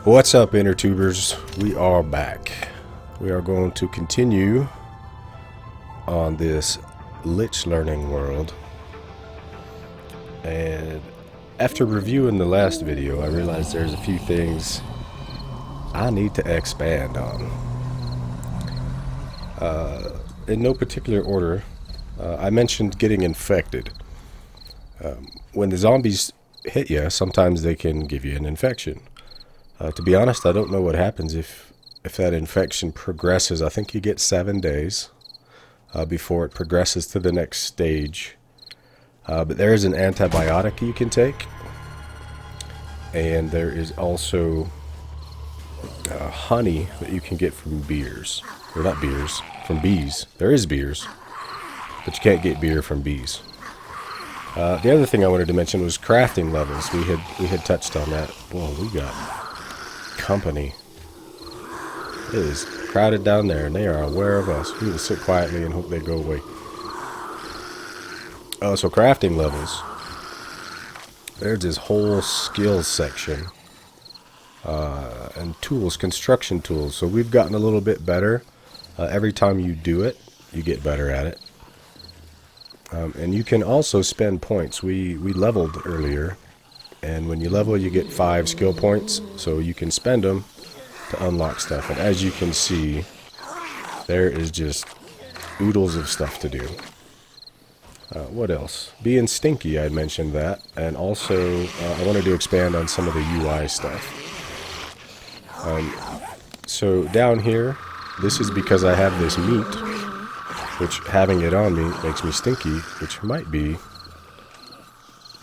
What's up, inner tubers? We are back. We are going to continue on this Lich learning world. And after reviewing the last video, I realized there's a few things I need to expand on. In no particular order, I mentioned getting infected. When the zombies hit you, sometimes they can give you an infection. To be honest, I don't know what happens if that infection progresses. I think you get 7 days before it progresses to the next stage. But there is an antibiotic you can take. And there is also honey that you can get from beers. Or not beers, from bees. There is beers, but you can't get beer from bees. The other thing I wanted to mention was crafting levels. We had touched on that. Well, we got company. It is crowded down there, and they are aware of us. We need to sit quietly and hope they go away. So crafting levels. There's this whole skills section. And tools, construction tools. So we've gotten a little bit better. Every time you do it, you get better at it. And you can also spend points. We leveled earlier. And when you level, you get 5 skill points. So you can spend them to unlock stuff. And as you can see, there is just oodles of stuff to do. What else? Being stinky, I mentioned that. And also, I wanted to expand on some of the UI stuff. So down here, this is because I have this meat, which having it on me makes me stinky, which might be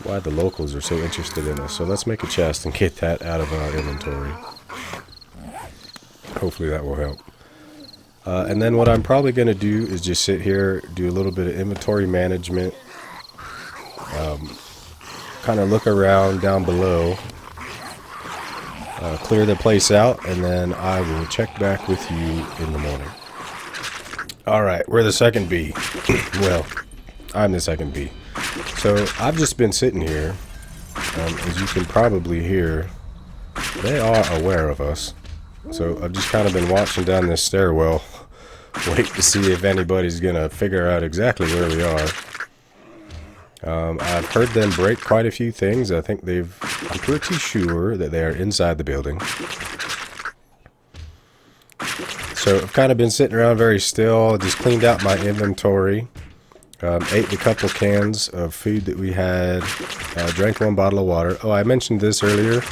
why the locals are so interested in us. So let's make a chest and get that out of our inventory. Hopefully that will help. And then what I'm probably going to do is just sit here, do a little bit of inventory management, kind of look around down below, clear the place out, and then I will check back with you in the morning. Alright, we're the second bee. Well, I'm the second bee. So I've just been sitting here. As you can probably hear, they are aware of us. So I've just kind of been watching down this stairwell, wait to see if anybody's going to figure out exactly where we are. I've heard them break quite a few things. I think I'm pretty sure that they are inside the building. So I've kind of been sitting around very still, just cleaned out my inventory, ate a couple cans of food that we had, drank 1 bottle of water. Oh, I mentioned this earlier.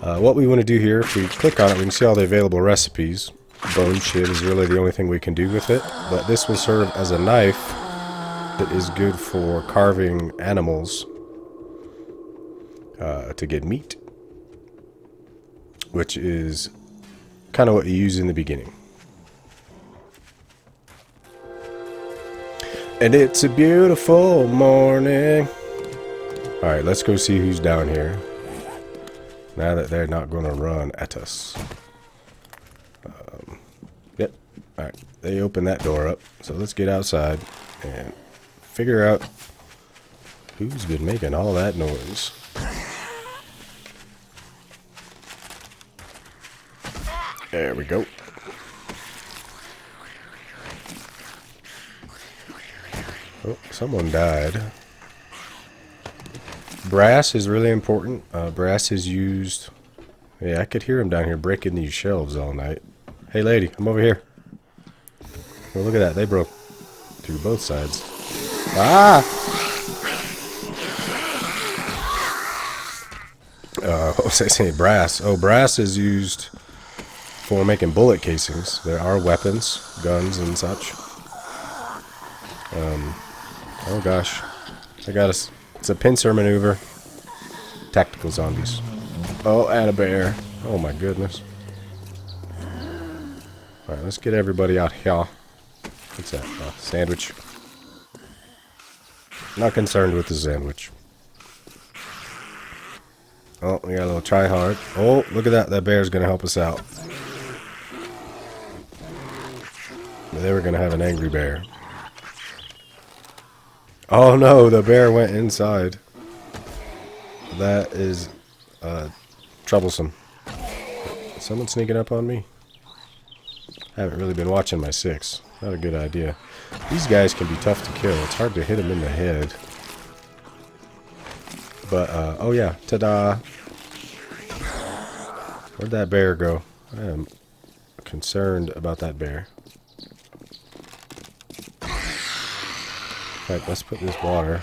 What we want to do here, if we click on it, we can see all the available recipes. Bone shit is really the only thing we can do with it, but this will serve as a knife that is good for carving animals to get meat, which is kind of what you use in the beginning. And it's a beautiful morning. Alright, let's go see who's down here. Now that they're not going to run at us. Yep. Alright, they opened that door up. So let's get outside and figure out who's been making all that noise. There we go. Oh, someone died. Brass is really important. Brass is used... Yeah, I could hear him down here breaking these shelves all night. Hey lady, I'm over here. Well, look at that. They broke through both sides. Ah! What was I saying? Brass. Oh, brass is used for making bullet casings. There are weapons, guns, and such. Oh gosh. I got us. It's a pincer maneuver. Tactical zombies. Oh, and a bear. Oh my goodness. Alright, let's get everybody out here. What's that? Sandwich. Not concerned with the sandwich. Oh, we got a little try hard. Oh, look at that. That bear's going to help us out. They were going to have an angry bear. Oh no, the bear went inside. That is troublesome. Someone sneaking up on me? I haven't really been watching my 6. Not a good idea. These guys can be tough to kill. It's hard to hit them in the head. But, oh yeah, ta-da! Where'd that bear go? I am concerned about that bear. Alright, let's put this water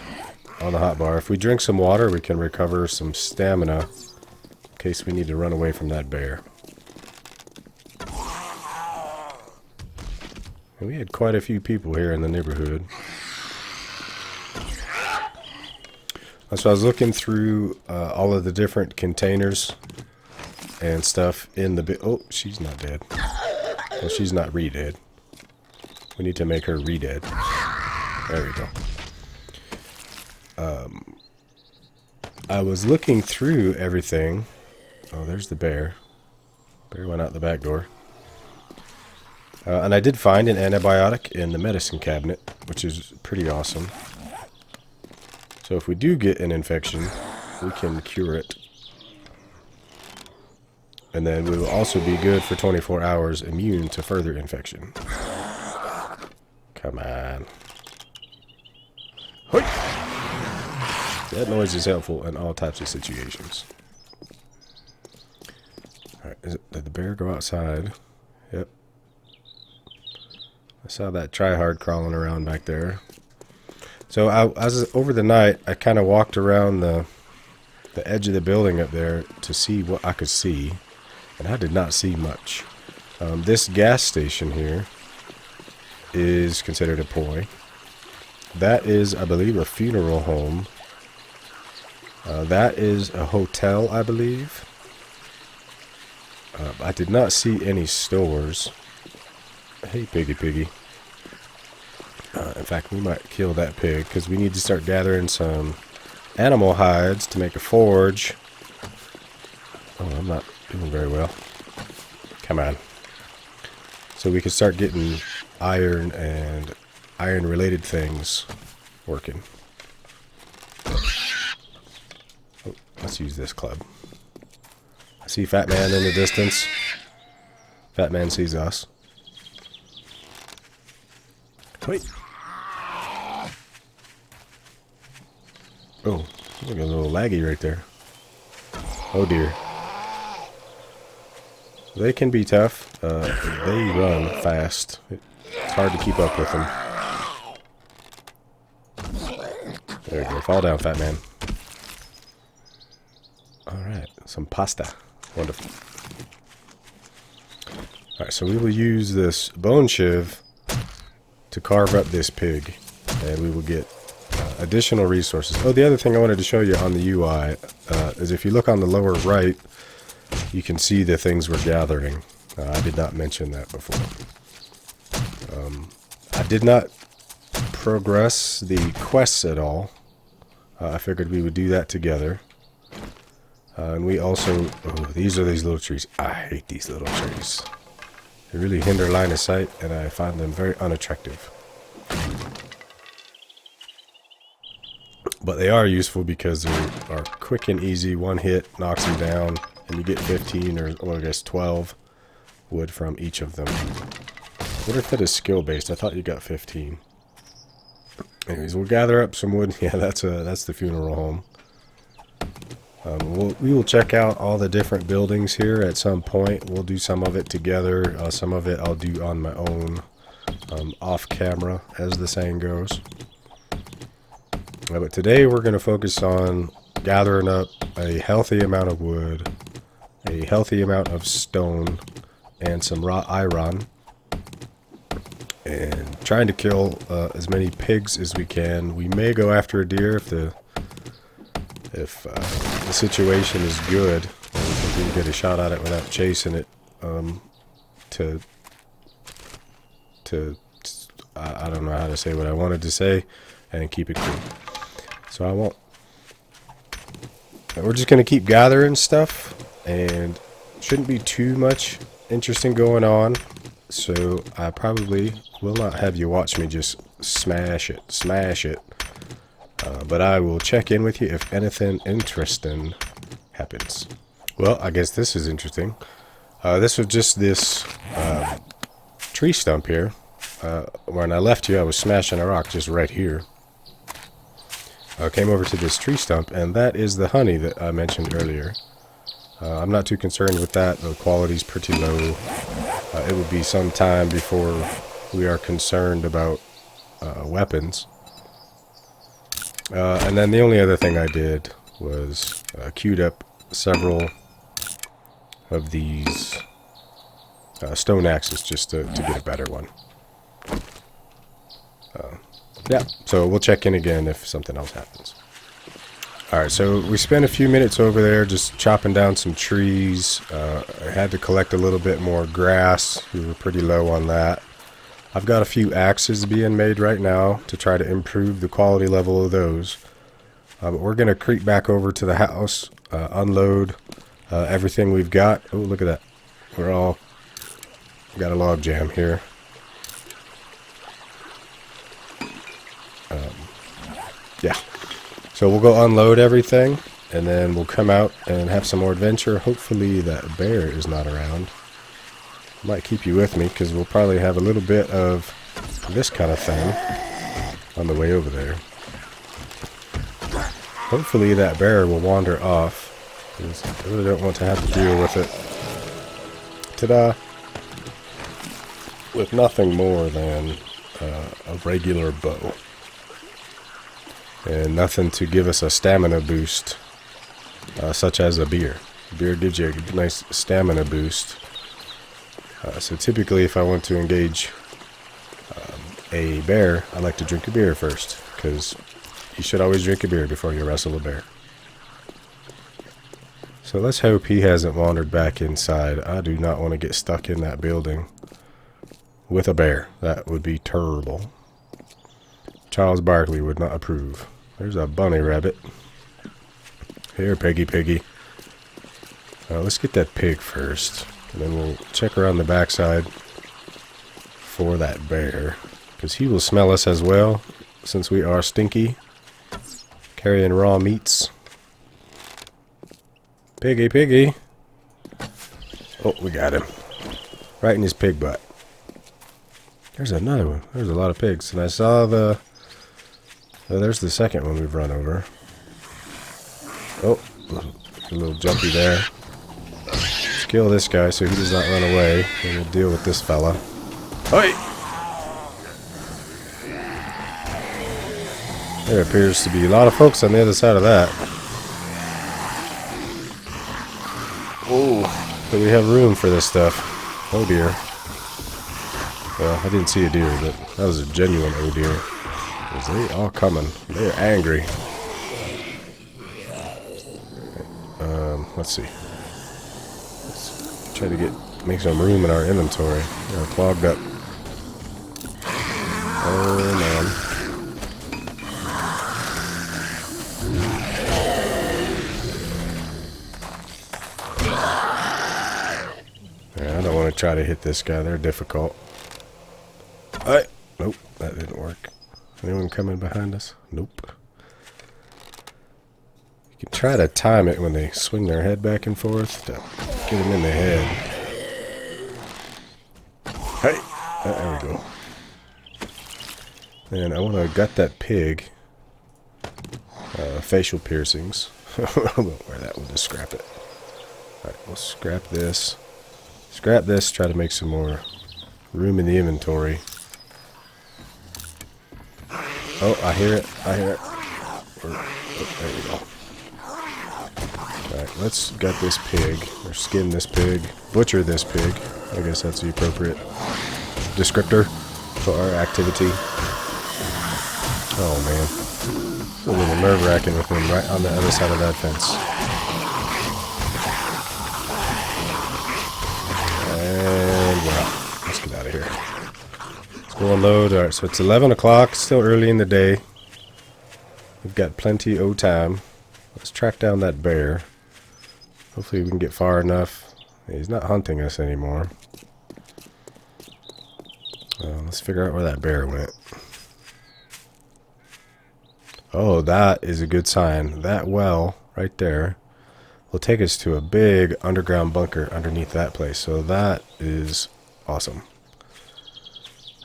on the hotbar. If we drink some water, we can recover some stamina in case we need to run away from that bear. And we had quite a few people here in the neighborhood. So I was looking through all of the different containers and stuff in the oh, she's not dead. Well, she's not re-dead. We need to make her re-dead. There we go. I was looking through everything. Oh, there's the bear. Bear went out the back door. And I did find an antibiotic in the medicine cabinet, which is pretty awesome. So if we do get an infection, we can cure it. And then we will also be good for 24 hours, immune to further infection. Come on. Hoi! That noise is helpful in all types of situations. Alright, did the bear go outside? Yep. I saw that tryhard crawling around back there. So over the night, I kind of walked around the edge of the building up there to see what I could see. And I did not see much. This gas station here is considered a poi. That is, I believe, a funeral home. That is a hotel, I believe. I did not see any stores. Hey, piggy piggy. In fact, we might kill that pig because we need to start gathering some animal hides to make a forge. Oh, I'm not doing very well. Come on. So we can start getting iron and iron-related things working. Oh, let's use this club. I see Fat Man in the distance. Fat Man sees us. Wait. Oh, look at a little laggy right there. Oh dear. They can be tough. They run fast. It's hard to keep up with them. There you go. Fall down, Fat Man. Alright, some pasta. Wonderful. Alright, so we will use this bone shiv to carve up this pig. And we will get additional resources. Oh, the other thing I wanted to show you on the UI is if you look on the lower right, you can see the things we're gathering. I did not mention that before. I did not progress the quests at all. I figured we would do that together. And we also... Oh, these are these little trees. I hate these little trees. They really hinder line of sight, and I find them very unattractive. But they are useful because they are quick and easy. One hit knocks them down, and you get 15 or I guess 12 wood from each of them. I wonder if that is skill based. I thought you got 15. Anyways, we'll gather up some wood. Yeah, that's the funeral home. We will check out all the different buildings here at some point. We'll do some of it together. Some of it I'll do on my own, off camera, as the saying goes. But today we're going to focus on gathering up a healthy amount of wood, a healthy amount of stone, and some raw iron, and trying to kill as many pigs as we can. We may go after a deer if the situation is good, and we think we can get a shot at it without chasing it. I don't know how to say what I wanted to say, and keep it cool. So I won't. We're just going to keep gathering stuff, and shouldn't be too much interesting going on. So I probably will not have you watch me just smash it. But I will check in with you if anything interesting happens. Well, I guess this is interesting. This was just this tree stump here. When I left you, I was smashing a rock just right here. I came over to this tree stump, and that is the honey that I mentioned earlier. I'm not too concerned with that. The quality's pretty low. It would be some time before we are concerned about weapons. And then the only other thing I did was queued up several of these stone axes just to get a better one. Yeah, so we'll check in again if something else happens. Alright, so we spent a few minutes over there just chopping down some trees. I had to collect a little bit more grass. We were pretty low on that. I've got a few axes being made right now to try to improve the quality level of those. But we're going to creep back over to the house, unload everything we've got. Oh, look at that. We got a log jam here. Yeah. So we'll go unload everything, and then we'll come out and have some more adventure. Hopefully that bear is not around. Might keep you with me, because we'll probably have a little bit of this kind of thing on the way over there. Hopefully that bear will wander off, because I really don't want to have to deal with it. Ta-da! With nothing more than a regular bow. And nothing to give us a stamina boost, such as a beer. Beer gives you a nice stamina boost. So typically if I want to engage a bear, I like to drink a beer first, because you should always drink a beer before you wrestle a bear. So let's hope he hasn't wandered back inside. I do not want to get stuck in that building with a bear. That would be terrible. Charles Barkley would not approve. There's a bunny rabbit. Here, piggy, piggy. Let's get that pig first. And then we'll check around the backside for that bear. Because he will smell us as well, since we are stinky. Carrying raw meats. Piggy, piggy. Oh, we got him. Right in his pig butt. There's another one. There's a lot of pigs. And I saw the... Oh, there's the second one we've run over. Oh, a little jumpy there. Let's kill this guy so he does not run away. And we'll deal with this fella. Oi! There appears to be a lot of folks on the other side of that. Oh, do we have room for this stuff? Oh dear. Well, I didn't see a deer, but that was a genuine oh deer. They are coming. They're angry. Let's see. Let's try to make some room in our inventory. We're clogged up. Oh man. Yeah, I don't want to try to hit this guy. They're difficult. Nope, that didn't work. Anyone coming behind us? Nope. You can try to time it when they swing their head back and forth to get them in the head. Hey! There we go. And I want to gut that pig. Facial piercings. I won't wear that one, just scrap it. Alright, we'll scrap this. Scrap this, try to make some more room in the inventory. Oh, I hear it. I hear it. Oh, there we go. Alright, let's gut this pig. Or skin this pig. Butcher this pig. I guess that's the appropriate descriptor for our activity. Oh, man. It's a little nerve-wracking with him right on the other side of that fence. And, well, let's get out of here. We'll unload. Alright, so it's 11 o'clock, still early in the day. We've got plenty of time. Let's track down that bear. Hopefully we can get far enough. He's not hunting us anymore. Let's figure out where that bear went. Oh, that is a good sign. That well, right there, will take us to a big underground bunker underneath that place. So that is awesome.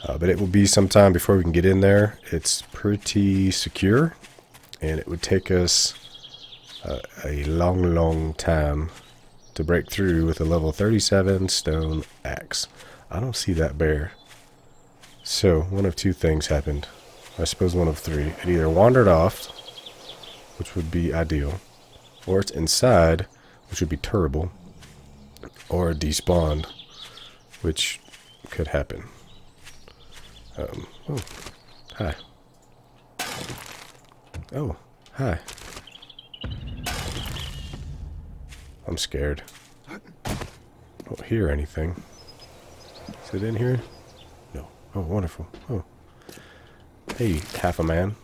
But it will be some time before we can get in there. It's pretty secure, and it would take us a long time to break through with a level 37 stone axe. I don't see that bear. So, one of two things happened. I suppose one of three. It either wandered off, which would be ideal, or it's inside, which would be terrible, or it despawned, which could happen. Oh, hi. Oh, hi. I'm scared. I don't hear anything. Is it in here? No. Oh, wonderful. Oh. Hey, half a man.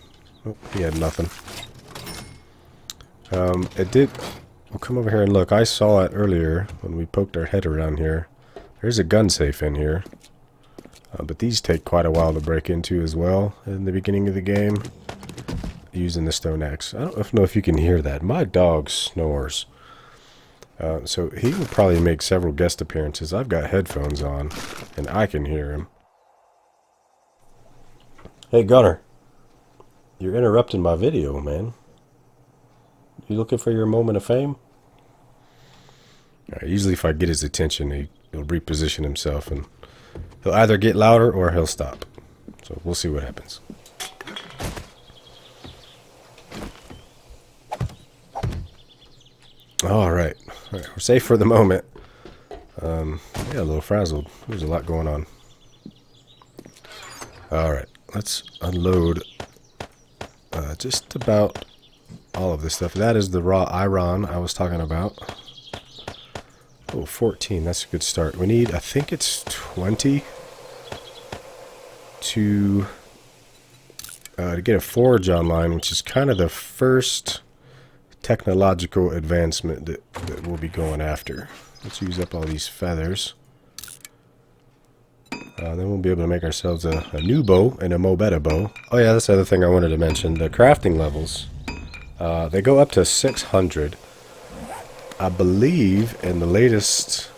Oh, he had nothing. It did... We'll come over here and look. I saw it earlier when we poked our head around here. There's a gun safe in here. But these take quite a while to break into as well in the beginning of the game. Using the stone axe. I don't know if you can hear that. My dog snores. So he will probably make several guest appearances. I've got headphones on, and I can hear him. Hey, Gunner. You're interrupting my video, man. You looking for your moment of fame? Usually if I get his attention, he'll reposition himself, and he'll either get louder or he'll stop. So we'll see what happens. Alright, we're safe for the moment. Yeah, a little frazzled. There's a lot going on. Alright, let's unload just about all of this stuff. That is the raw iron I was talking about. Oh, 14, that's a good start. We need, I think it's 20 to get a forge online, which is kind of the first technological advancement that we'll be going after. Let's use up all these feathers. Then we'll be able to make ourselves a new bow and a mo better bow. Oh yeah, that's the other thing I wanted to mention. The crafting levels. They go up to 600. I believe in the latest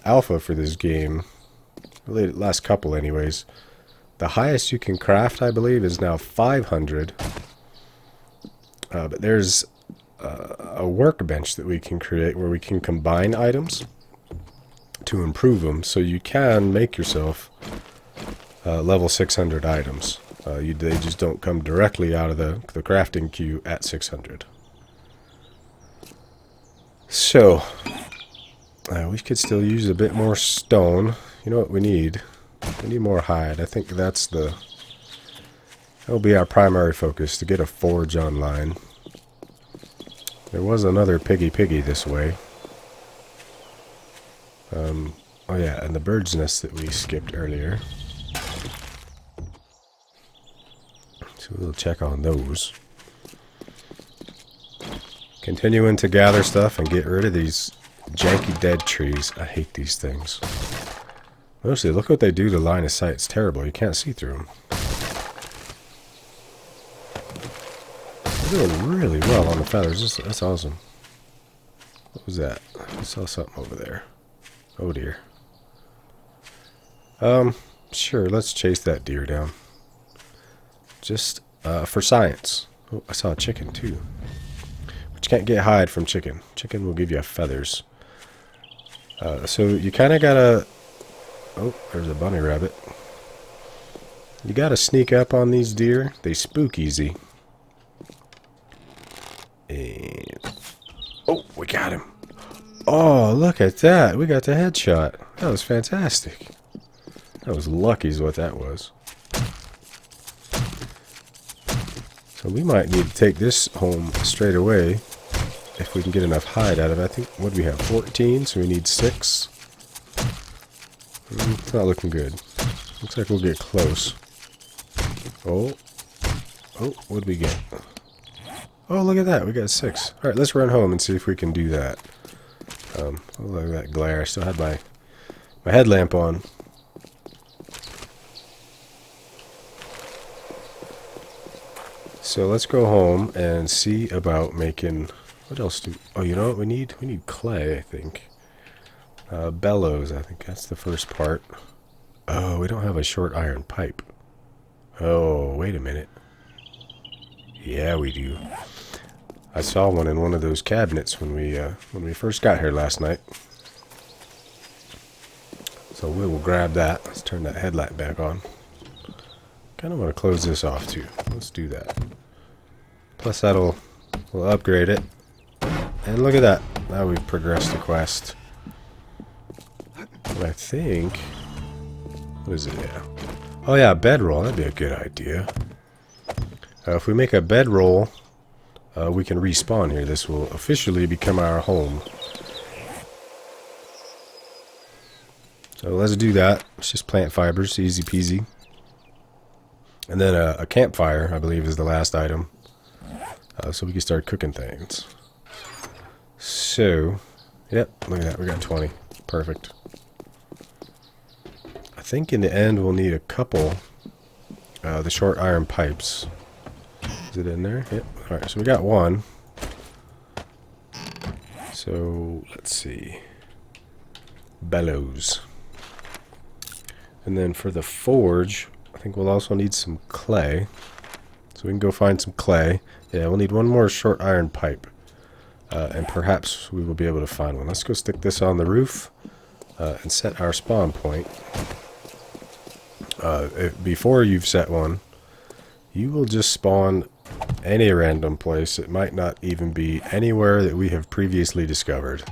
alpha for this game, the last couple anyways, the highest you can craft, I believe, is now 500. But there's a workbench that we can create where we can combine items to improve them, so you can make yourself level 600 items. They just don't come directly out of the crafting queue at 600. So, we could still use a bit more stone. You know what we need? We need more hide. I think that'll be our primary focus, to get a forge online. There was another piggy this way. Oh yeah, and the bird's nest that we skipped earlier. So we'll check on those. Continuing to gather stuff and get rid of these janky dead trees. I hate these things. Mostly, look what they do to line of sight. It's terrible. You can't see through them. They're doing really well on the feathers. That's awesome. What was that? I saw something over there. Oh dear. Sure, let's chase that deer down. Just for science. Oh, I saw a chicken too. But you can't get hide from chicken. Chicken will give you feathers. So you kind of gotta... Oh, there's a bunny rabbit. You gotta sneak up on these deer. They spook easy. And... Oh, we got him. Oh, look at that. We got the headshot. That was fantastic. That was lucky is what that was. So we might need to take this home straight away if we can get enough hide out of it. I think, what do we have, 14? So we need 6. It's not looking good. Looks like we'll get close. Oh, what did we get? Oh, look at that. We got 6. Alright, let's run home and see if we can do that. Oh, look at that glare. I still had my headlamp on. So let's go home and see about making What else do... Oh, you know what we need? We need clay, I think. Bellows, I think that's the first part. Oh, we don't have a short iron pipe. Oh, wait a minute. Yeah, we do. I saw one in one of those cabinets when we first got here last night. So we will grab that. Let's turn that headlight back on. Kind of want to close this off too. Let's do that. Plus we'll upgrade it. And look at that. Now we've progressed the quest. And I think... What is it? Yeah. Oh yeah, bedroll. That'd be a good idea. If we make a bedroll, we can respawn here. This will officially become our home. So let's do that. It's just plant fibers, easy peasy. And then a campfire, I believe, is the last item. So we can start cooking things. So, yep, look at that. We got 20. Perfect. I think in the end we'll need a couple. The short iron pipes. Is it in there? Yep. Alright, so we got one. So, let's see. Bellows. And then for the forge, I think we'll also need some clay. So we can go find some clay. Yeah, we'll need one more short iron pipe. And perhaps we will be able to find one. Let's go stick this on the roof and set our spawn point. Before you've set one, you will just spawn any random place. It might not even be anywhere that we have previously discovered.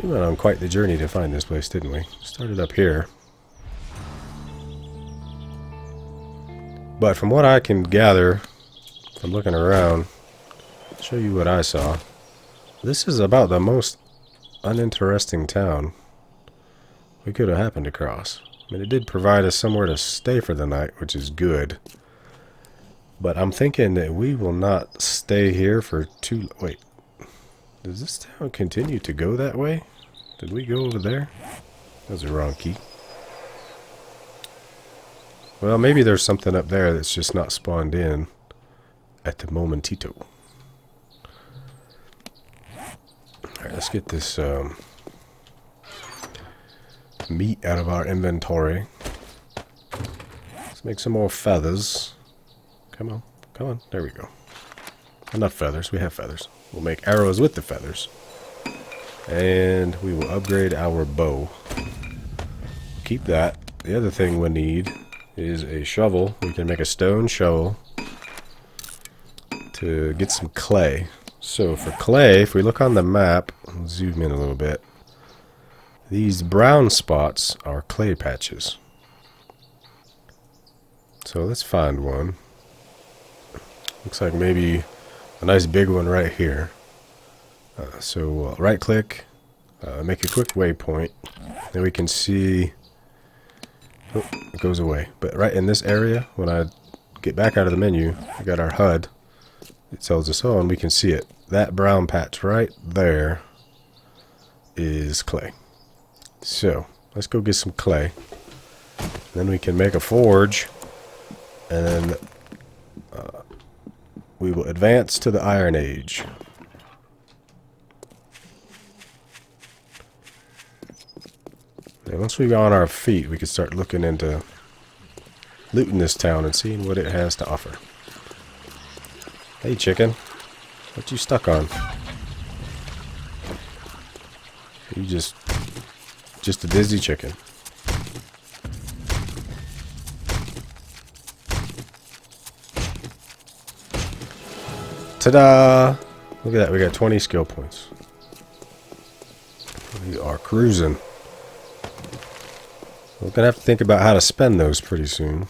We went on quite the journey to find this place, didn't we? Started up here. But from what I can gather from looking around, I'll show you what I saw. This is about the most uninteresting town we could have happened across. I mean, it did provide us somewhere to stay for the night, which is good. But I'm thinking that we will not stay here for too... Wait. Does this town continue to go that way? Did we go over there? That was the wrong key. Well, maybe there's something up there that's just not spawned in at the momentito. Alright, let's get this meat out of our inventory. Let's make some more feathers. Come on, come on. There we go. Enough feathers. We have feathers. We'll make arrows with the feathers. And we will upgrade our bow. Keep that. The other thing we need is a shovel. We can make a stone shovel to get some clay. So for clay, if we look on the map, I'll zoom in a little bit. These brown spots are clay patches. So let's find one. Looks like maybe a nice big one right here. So right click, make a quick waypoint. Then we can see... Oh, it goes away. But right in this area, when I get back out of the menu, we got our HUD. It tells us, oh, and we can see it. That brown patch right there is clay. So, let's go get some clay. Then we can make a forge. And then we will advance to the Iron Age. And once we're on our feet, we can start looking into looting this town and seeing what it has to offer. Hey, chicken. What you stuck on? You just a dizzy chicken. Ta-da! Look at that, we got 20 skill points. We are cruising. We're gonna have to think about how to spend those pretty soon.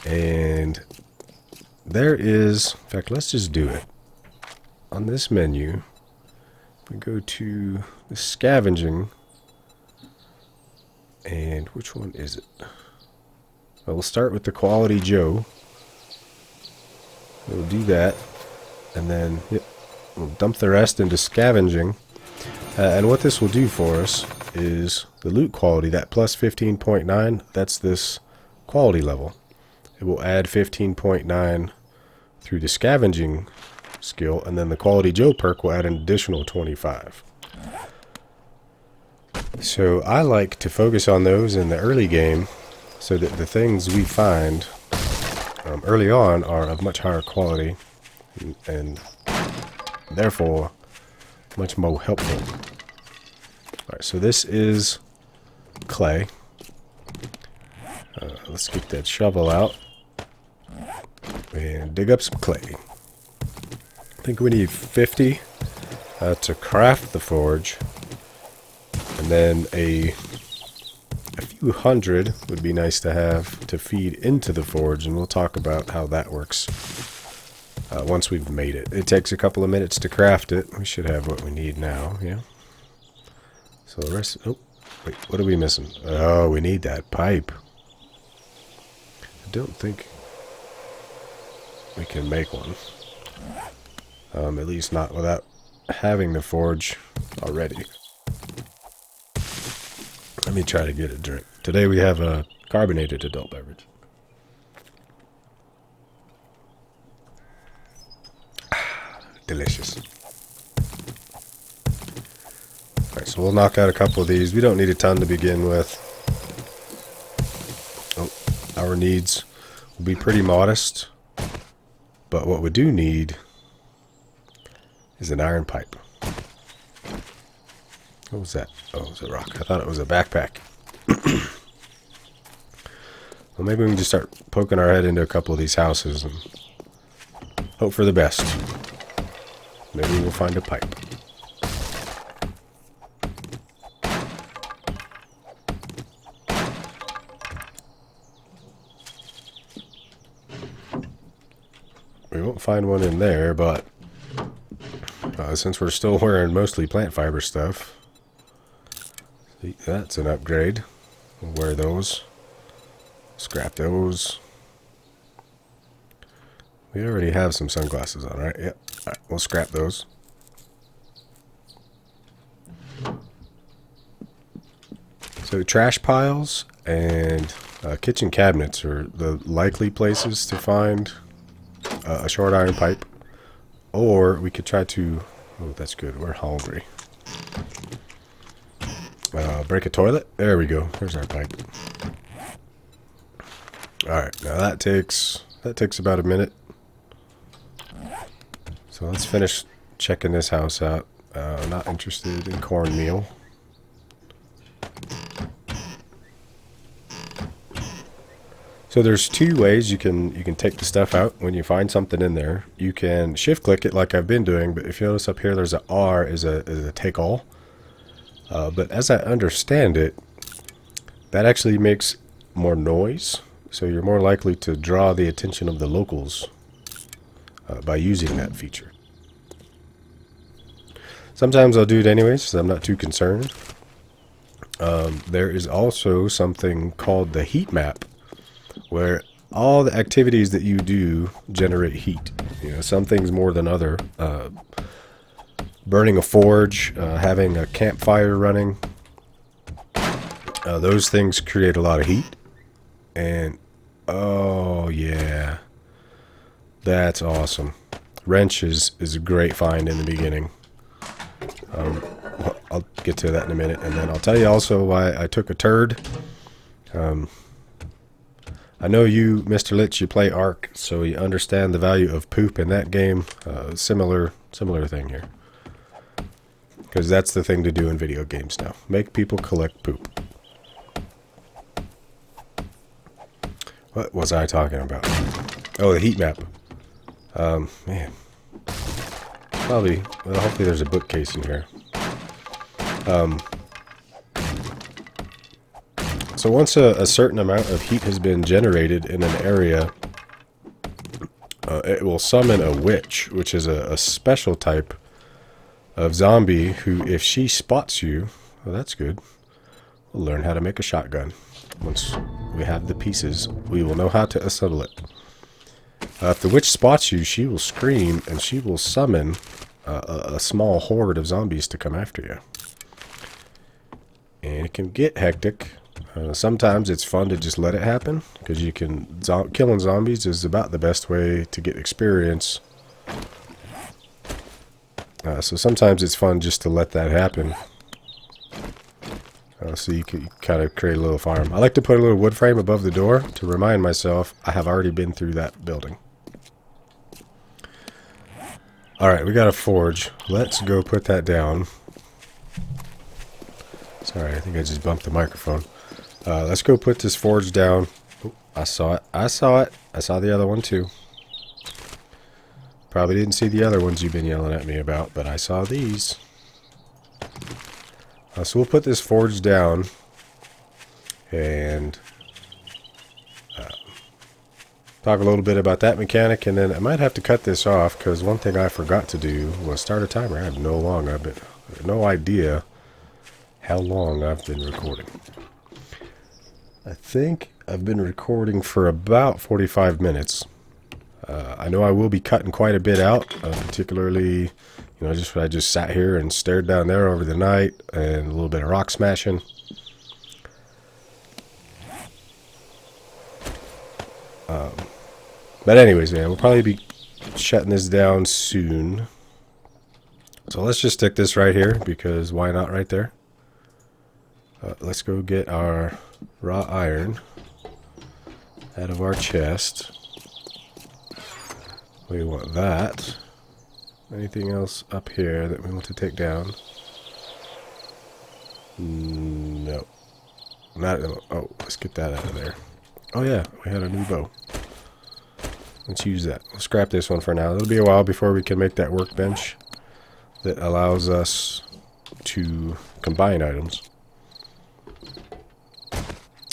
And there is, in fact, let's just do it. On this menu, we go to the scavenging, and which one is it? Well, we'll start with the Quality Joe. We'll do that, and then we'll dump the rest into scavenging. And what this will do for us is the loot quality, that plus 15.9, that's this quality level. It will add 15.9 through the scavenging skill, and then the Quality Joe perk will add an additional 25. So I like to focus on those in the early game so that the things we find early on are of much higher quality and therefore much more helpful. Alright, so this is clay. Let's get that shovel out and dig up some clay. I think we need 50 to craft the forge, and then a few hundred would be nice to have to feed into the forge, and we'll talk about how that works once we've made it. It takes a couple of minutes to craft it. We should have what we need now, yeah. So the rest... Oh, wait, what are we missing? Oh, we need that pipe. I don't think we can make one. At least not without having the forge already. Let me try to get a drink. Today we have a carbonated adult beverage. Delicious. Alright, so we'll knock out a couple of these. We don't need a ton to begin with. Oh, our needs will be pretty modest. But what we do need is an iron pipe. What was that? Oh, it was a rock. I thought it was a backpack. Well, maybe we can just start poking our head into a couple of these houses and hope for the best. Maybe we'll find a pipe. We won't find one in there, but since we're still wearing mostly plant fiber stuff, see, that's an upgrade. We'll wear those. Scrap those. We already have some sunglasses on, right? Yep. Alright, we'll scrap those. So trash piles and kitchen cabinets are the likely places to find a short iron pipe. Or we could try to... Oh, that's good. We're hungry. Break a toilet? There we go. There's our pipe. Alright, now that takes about a minute. So let's finish checking this house out. I'm not interested in cornmeal. So there's two ways you can take the stuff out when you find something in there. You can shift click it like I've been doing, but if you notice up here there's a R is a take all. But as I understand it, that actually makes more noise, so you're more likely to draw the attention of the locals by using that feature. Sometimes I'll do it anyways, so I'm not too concerned. There is also something called the heat map, where all the activities that you do generate heat. You know, some things more than other. Burning a forge, having a campfire running, those things create a lot of heat. And oh yeah, that's awesome. Wrench is a great find in the beginning. I'll get to that in a minute, and then I'll tell you also why I took a turd. I know you, Mr. Litch, you play Ark, so you understand the value of poop in that game. Similar thing here. Because that's the thing to do in video games now. Make people collect poop. What was I talking about? Oh, the heat map. Man. Probably, well, hopefully there's a bookcase in here. So once a certain amount of heat has been generated in an area, it will summon a witch, which is a special type of zombie who, if she spots you, well, that's good. We'll learn how to make a shotgun. Once we have the pieces, we will know how to assemble it. If the witch spots you, she will scream, and she will summon a small horde of zombies to come after you. And it can get hectic. Sometimes it's fun to just let it happen, because you can killing zombies is about the best way to get experience So sometimes it's fun just to let that happen. So you can kind of create a little farm. I like to put a little wood frame above the door to remind myself I have already been through that building. Alright, we got a forge. Let's go put that down. Sorry, I think I just bumped the microphone. Let's go put this forge down. Oh, I saw it. I saw it. I saw the other one too. Probably didn't see the other ones you've been yelling at me about, but I saw these. So we'll put this forge down and talk a little bit about that mechanic, and then I might have to cut this off because one thing I forgot to do was start a timer. I have no idea how long I've been recording. I think I've been recording for about 45 minutes. I know I will be cutting quite a bit out, particularly, just when I just sat here and stared down there over the night, and a little bit of rock smashing. But anyways, man, we'll probably be shutting this down soon. So let's just stick this right here, because why not right there? Let's go get our raw iron out of our chest. We want that. Anything else up here that we want to take down? No. Oh, let's get that out of there. Oh yeah, we had a new bow. Let's use that. We'll scrap this one for now. It'll be a while before we can make that workbench that allows us to combine items.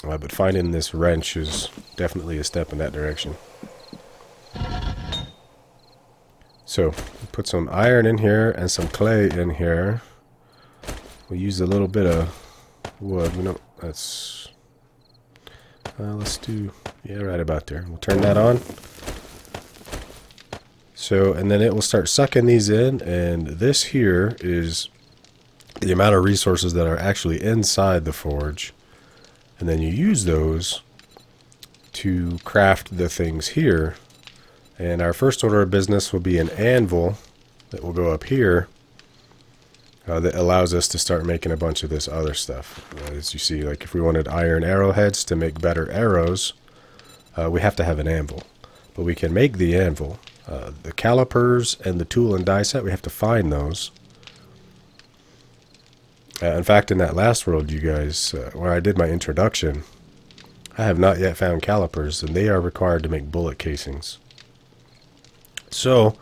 But finding this wrench is definitely a step in that direction. So, put some iron in here and some clay in here. We'll use a little bit of wood. Let's do, yeah, right about there. We'll turn that on. So, and then it will start sucking these in, and this here is the amount of resources that are actually inside the forge. And then you use those to craft the things here. And our first order of business will be an anvil that will go up here that allows us to start making a bunch of this other stuff. As you see, like if we wanted iron arrowheads to make better arrows, we have to have an anvil. But we can make the anvil. The calipers and the tool and die set, we have to find those. In fact, in that last world, you guys, where I did my introduction, I have not yet found calipers, and they are required to make bullet casings. So,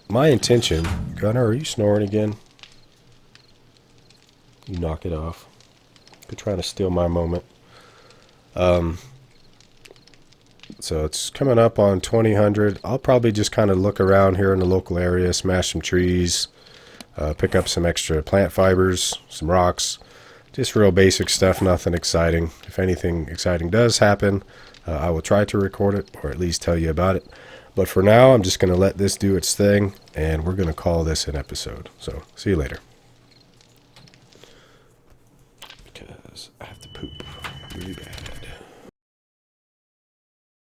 my intention... Gunnar, are you snoring again? You knock it off. You're trying to steal my moment. So it's coming up on 2000. I'll probably just kind of look around here in the local area, smash some trees, pick up some extra plant fibers, some rocks, just real basic stuff, nothing exciting. If anything exciting does happen, I will try to record it or at least tell you about it. But for now, I'm just going to let this do its thing, and we're going to call this an episode. So, see you later. Because I have to poop really bad.